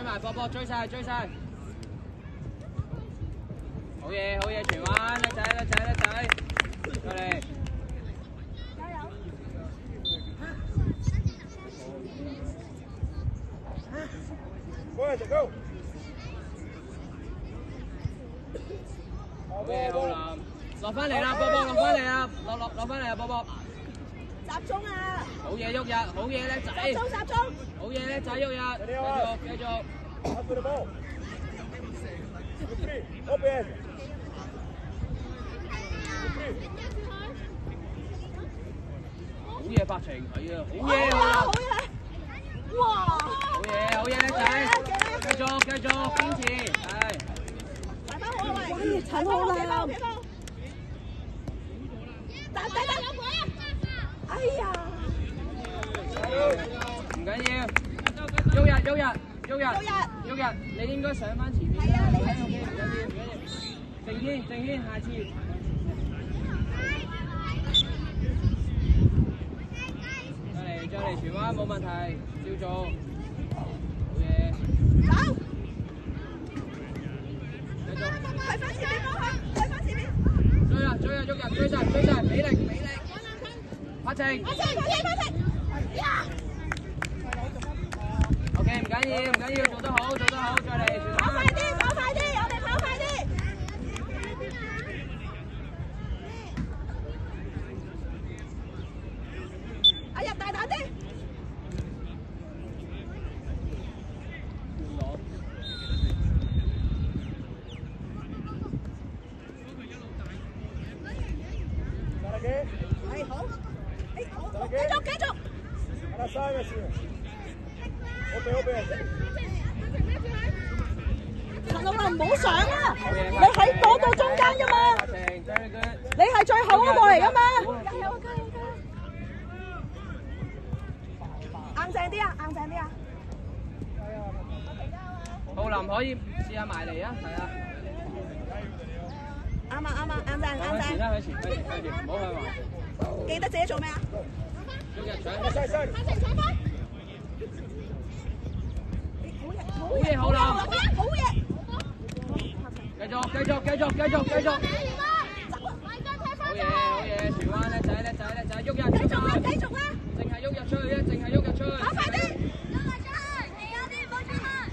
埋波波，追晒。好嘢，傳彎，叻仔，過嚟。加油！過嚟就 go。好嘢，好林，落翻嚟啦，波波落翻嚟啊，落翻嚟啊，波波。集中啊！好嘢，喐日，好嘢，叻仔。集中！好嘢，叻仔，喐日，繼續。Pass the ball. Three, open.好嘢，白晴，係啊，好嘢，哇！好嘢，叻仔，繼續，堅持，係。陳浩南，打！哎呀！唔緊要，喐日，你應該上翻前面啦。唔緊要，靜軒，下次。再嚟傳彎冇問題，照做。好嘢。走！繼續。睇翻前面方向，睇翻前面。追啊，喐日，追晒，俾力。拍程。呀 ！OK， 唔緊要，做得好，再嚟。跑快啲，我哋跑快啲。哎呀，大膽啲！係好，繼續。陳浩南唔好上啊！你喺嗰度中間噶嘛？你係最後嗰個嚟噶嘛？加油！硬淨啲啊！浩林可以試下埋嚟啊，係啊。啱啊！硬淨。向前，唔好向埋。記得自己做咩啊？喐日搶。好嘢，浩林。好嘢！繼續。好嘢，傳彎，叻仔，喐日。繼續啦！淨係喐日出去。跑快啲！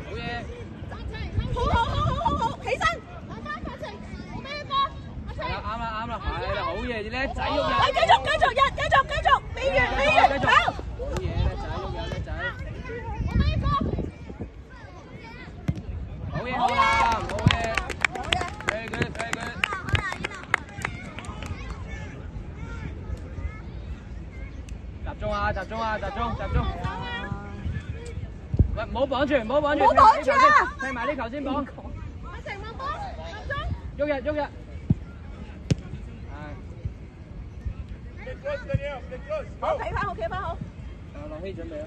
好嘢。好，起身！係啦，啱啦，係啦，好嘢，叻仔，喐日。繼續，未完，跑！好嘢，叻仔，叻仔。好嘢，浩林，好嘢。Very good。集中。喂，唔好綁住，啊！踢埋呢球先綁。喐日。企翻好。樂希準備啦。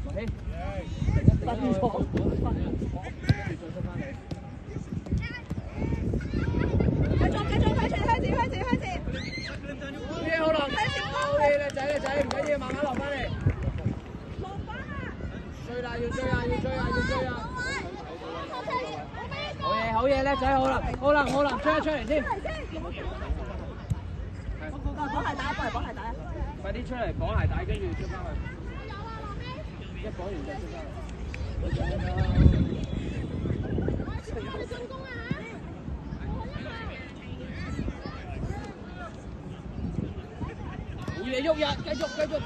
樂希。開始。好嘢，浩林。好嘢，叻仔，唔緊要，慢慢落翻嚟。追啦！好嘢，叻仔，浩林，追出嚟先。綁鞋帶啊！快啲出嚟綁鞋帶，跟住出翻去。一綁完就出翻去。好嘢，喐日，繼續，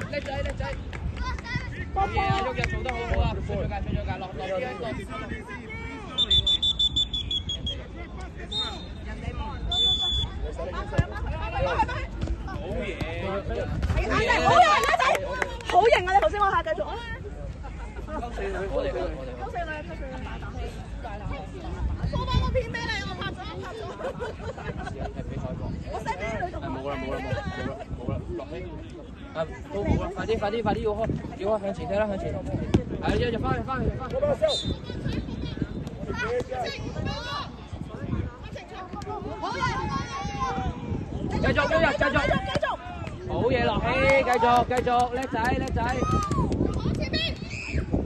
叻仔。好嘢啊，喐日做得好啊！出咗界，落啲一個。好嘢，好型啊！你頭先嗰下繼續啊！溝四女，大膽氣，波波個片俾你，我拍咗。我 send 俾啲女同學。冇啦，落起。都冇啦，快啲要開向前踢啦，向前。係，一入翻去。繼續。好嘢，樂希，繼續，叻仔。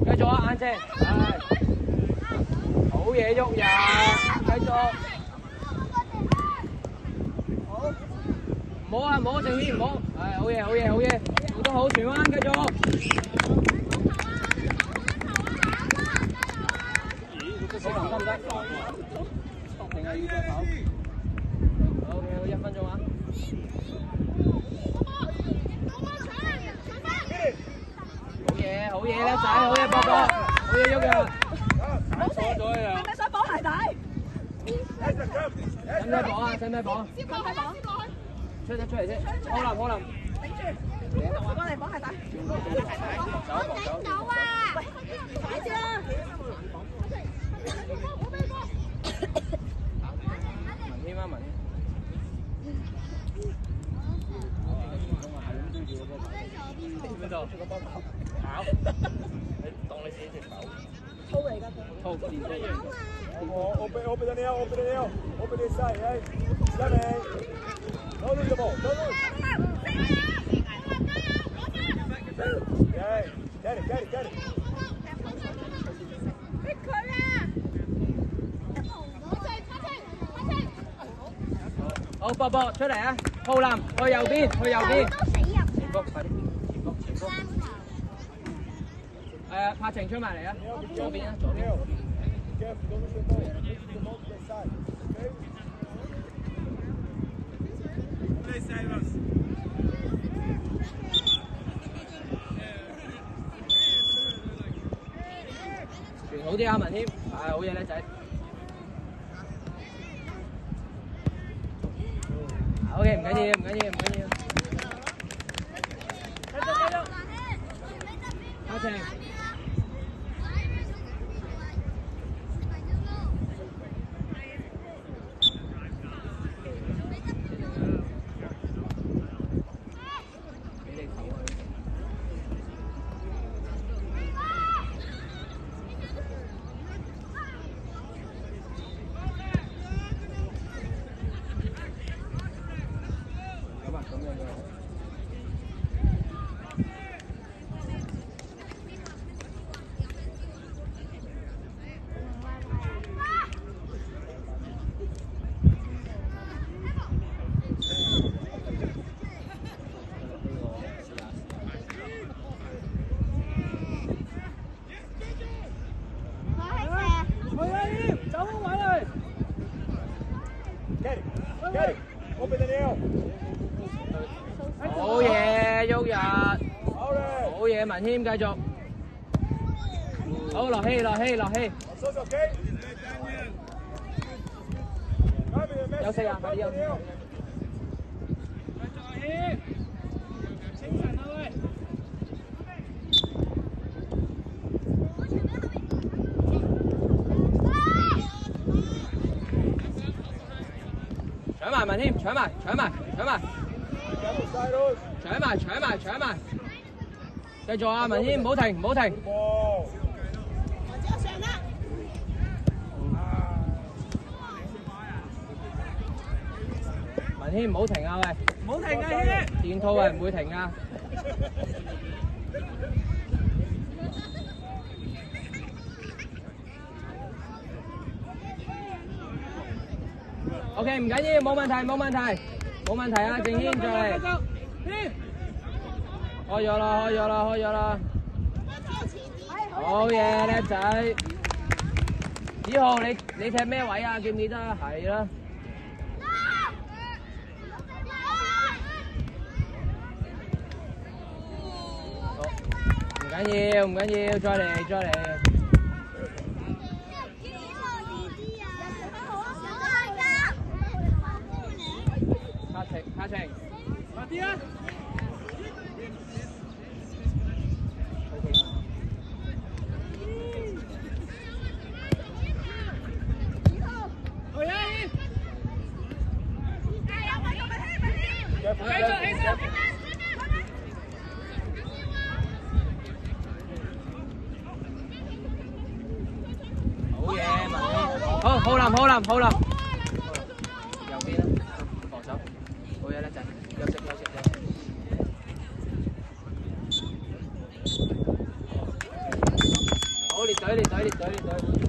繼繼續啊，眼睛，係，好嘢喐人，繼續，唔好啊，唔好，靜軒唔好，係，好嘢，好嘢，好嘢，做得好，荃灣繼續。好難得唔得？定係要再跑 ？OK， 1分鐘啊！好嘢，好嘢，叻仔，好嘢，波波，好嘢，喐嘅，搞錯咗啊！係咪想綁鞋帶？使唔使綁啊？使唔使綁？出嚟先，好林。頂住，我幫你綁鞋帶。走啊！喂，快啲啦！文添啊，文添。邊度？跑？你當你自己隻狗？粗嚟㗎，粗電車嘢。Open the nail, open this side, right? Coming. Don't lose the ball, don't lose. Okay, get it. 好，波波出嚟啊！浩林去右邊，前鋒快啲，前鋒。柏晴出埋嚟啊！左邊啊，左邊。Careful, don't lose the ball. Take the ball to the side, okay? Play silence. 傳好啲啊，文添，係好嘢叻仔。OK， 唔緊要。繼續。柏晴。Get it. Open the nail. 好嘢，喐人。好嘢，文謙繼續。好，落氣。休息啊，快啲休息。清晨啊喂！搶埋文謙，搶埋！搶埋！繼續啊，文謙，唔好停！文謙唔好停啊喂！唔好停啊謙！電套係唔會停啊！ OK， 唔緊要，冇問題啊！靜軒再嚟，開咗啦！好嘢，叻仔！子豪，你踢咩位啊？記唔記得啊？係啦。唔緊要，再嚟。 嘉晴，快啲啊！好嘢，文軒，好林，右邊啦，防守，好嘢，叻仔，休息。嘴裂嘴裂嘴裂嘴裂。